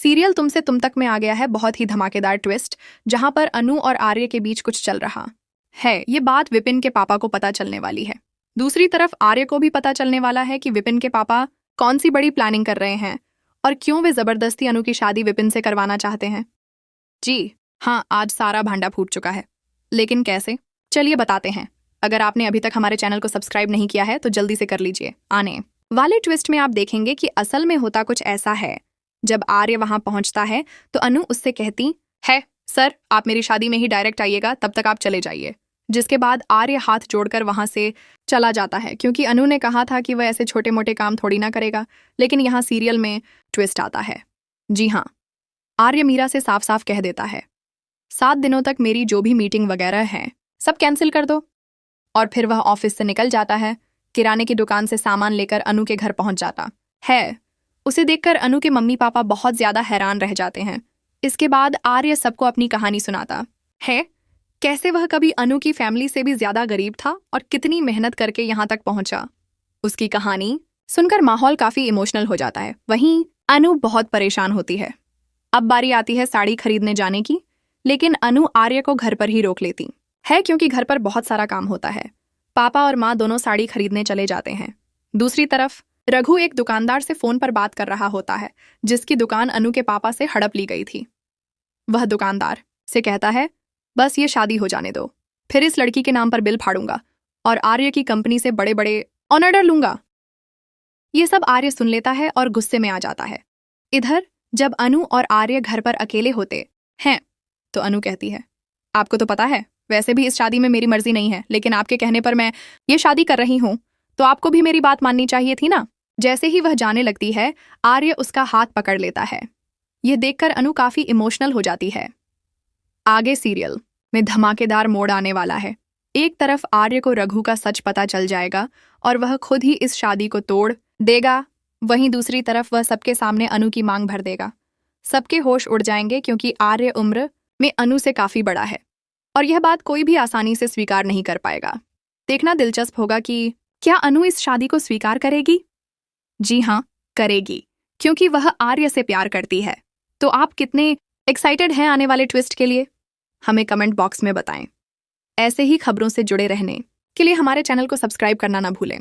Serial तुमसे तुम तक में आ गया है बहुत ही धमाकेदार ट्विस्ट, जहां पर अनु और आर्य के बीच कुछ चल रहा है। ये बात विपिन के पापा को पता चलने वाली है। दूसरी तरफ आर्य को भी पता चलने वाला है कि विपिन के पापा कौन सी बड़ी प्लानिंग कर रहे हैं और क्यों वे जबरदस्ती अनु की शादी विपिन से करवाना चाहते हैं। जी हाँ, आज सारा भांडा फूट चुका है, लेकिन कैसे, चलिए बताते हैं। अगर आपने अभी तक हमारे चैनल को सब्सक्राइब नहीं किया है तो जल्दी से कर लीजिए। आने वाले ट्विस्ट में आप देखेंगे कि असल में होता कुछ ऐसा है। जब आर्य वहां पहुंचता है तो अनु उससे कहती है, सर आप मेरी शादी में ही डायरेक्ट आइएगा, तब तक आप चले जाइए। जिसके बाद आर्य हाथ जोड़कर वहां से चला जाता है, क्योंकि अनु ने कहा था कि वह ऐसे छोटे मोटे काम थोड़ी ना करेगा। लेकिन यहाँ सीरियल में ट्विस्ट आता है। जी हाँ, आर्य मीरा से साफ साफ कह देता है 7 दिनों तक मेरी जो भी मीटिंग वगैरह है सब कैंसिल कर दो। और फिर वह ऑफिस से निकल जाता है, किराने की दुकान से सामान लेकर अनु के घर पहुंच जाता है। उसे देखकर अनु के मम्मी पापा बहुत ज्यादा हैरान रह जाते हैं। इसके बाद आर्य सबको अपनी कहानी सुनाता है, कैसे वह कभी अनु की फैमिली से भी ज्यादा गरीब था और कितनी मेहनत करके यहाँ तक पहुंचा। उसकी कहानी सुनकर माहौल काफी इमोशनल हो जाता है। वहीं अनु बहुत परेशान होती है। अब बारी आती है साड़ी खरीदने जाने की, लेकिन अनु आर्य को घर पर ही रोक लेती है, क्योंकि घर पर बहुत सारा काम होता है। पापा और माँ दोनों साड़ी खरीदने चले जाते हैं। दूसरी तरफ रघु एक दुकानदार से फोन पर बात कर रहा होता है, जिसकी दुकान अनु के पापा से हड़प ली गई थी। वह दुकानदार से कहता है, बस ये शादी हो जाने दो, फिर इस लड़की के नाम पर बिल फाड़ूंगा और आर्य की कंपनी से बड़े बड़े ऑर्डर लूंगा। ये सब आर्य सुन लेता है और गुस्से में आ जाता है। इधर जब अनु और आर्य घर पर अकेले होते हैं तो अनु कहती है, आपको तो पता है वैसे भी इस शादी में मेरी मर्जी नहीं है, लेकिन आपके कहने पर मैं ये शादी कर रही हूं, तो आपको भी मेरी बात माननी चाहिए थी ना। जैसे ही वह जाने लगती है, आर्य उसका हाथ पकड़ लेता है। यह देखकर अनु काफी इमोशनल हो जाती है। आगे सीरियल में धमाकेदार मोड़ आने वाला है। एक तरफ आर्य को रघु का सच पता चल जाएगा और वह खुद ही इस शादी को तोड़ देगा। वहीं दूसरी तरफ वह सबके सामने अनु की मांग भर देगा। सबके होश उड़ जाएंगे, क्योंकि आर्य उम्र में अनु से काफी बड़ा है और यह बात कोई भी आसानी से स्वीकार नहीं कर पाएगा। देखना दिलचस्प होगा कि क्या अनु इस शादी को स्वीकार करेगी। जी हाँ, करेगी, क्योंकि वह आर्य से प्यार करती है। तो आप कितने एक्साइटेड हैं आने वाले ट्विस्ट के लिए, हमें कमेंट बॉक्स में बताएं। ऐसे ही खबरों से जुड़े रहने के लिए हमारे चैनल को सब्सक्राइब करना ना भूलें।